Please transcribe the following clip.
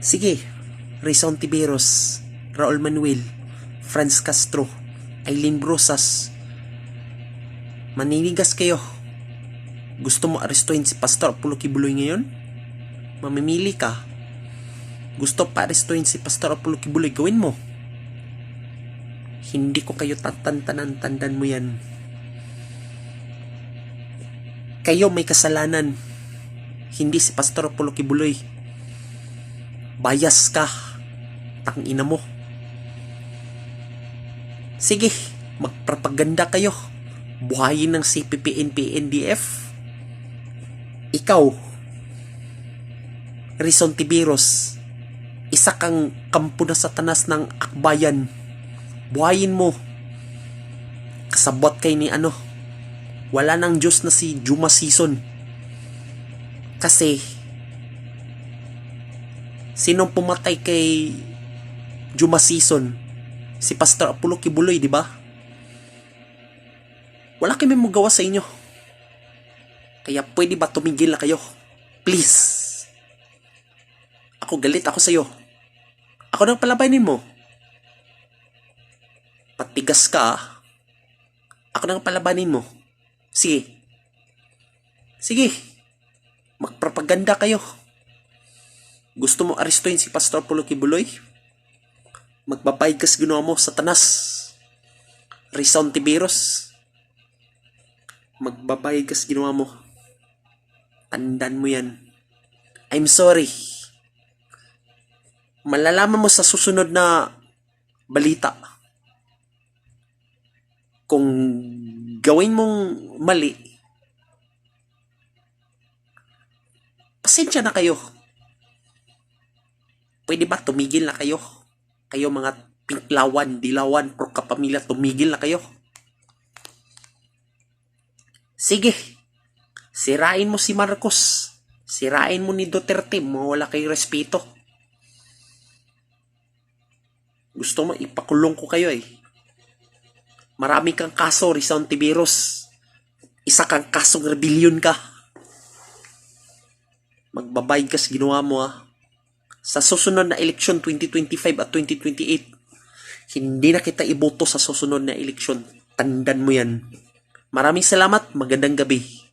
Sige, Rizon Tiberos, Raul Manuel, Franz Castro, Aileen Brosas, maninigas kayo. Gusto mo arestuhin si Pastor Apollo Kibuloy ngayon? Mamimili ka. Gusto pa arestuhin si Pastor Apollo Kibuloy, gawin mo. Hindi ko kayo tatantanan, tandan mo yan. Kayo may kasalanan. Hindi si Pastor Apollo Kibuloy. Bias ka. Tangina mo. Sige, magpropaganda kayo. Buhayin ng CPP, NP, NDF. Ikaw, Rizon Tiberos, isa kang kampo na satanas ng akbayan. Buhayin mo. Kasabot kay ni wala nang Diyos na si Juma Season. Kasi sinong pumatay kay Juma Season? Si Pastor Apollo Kibuloy, di ba? Wala kami magawa sa inyo. Kaya pwede ba tumigil na kayo? Please. Ako galit ako sa'yo. Ako nang palabanin mo. Patigas ka. Ako nang palabanin mo. Sige. Sige. Magpropaganda kayo. Gusto mo arestuhin si Pastor Apollo Kibuloy? Magbabayad ka sa ginawa mo, Satanas. Rizon Tiberos. Magbabayad ka sa ginawa mo. Tandaan mo yan. I'm sorry. Malalaman mo sa susunod na balita. Kung gawin mong mali, pasensya na kayo. Pwede ba tumigil na kayo? Kayo mga pinklawan, dilawan, pro kapamilya, tumigil na kayo. Sige. Sirain mo si Marcos. Sirain mo ni Duterte. Mawala kayo respeto. Gusto mo ipakulong ko kayo eh. Marami kang kaso, Rizon Tiberos. Isa kang kasong rebellion ka. Magbabayad ka sa ginawa mo Sa susunod na eleksyon 2025 at 2028, hindi na kita iboto sa susunod na eleksyon. Tandaan mo yan. Maraming salamat. Magandang gabi.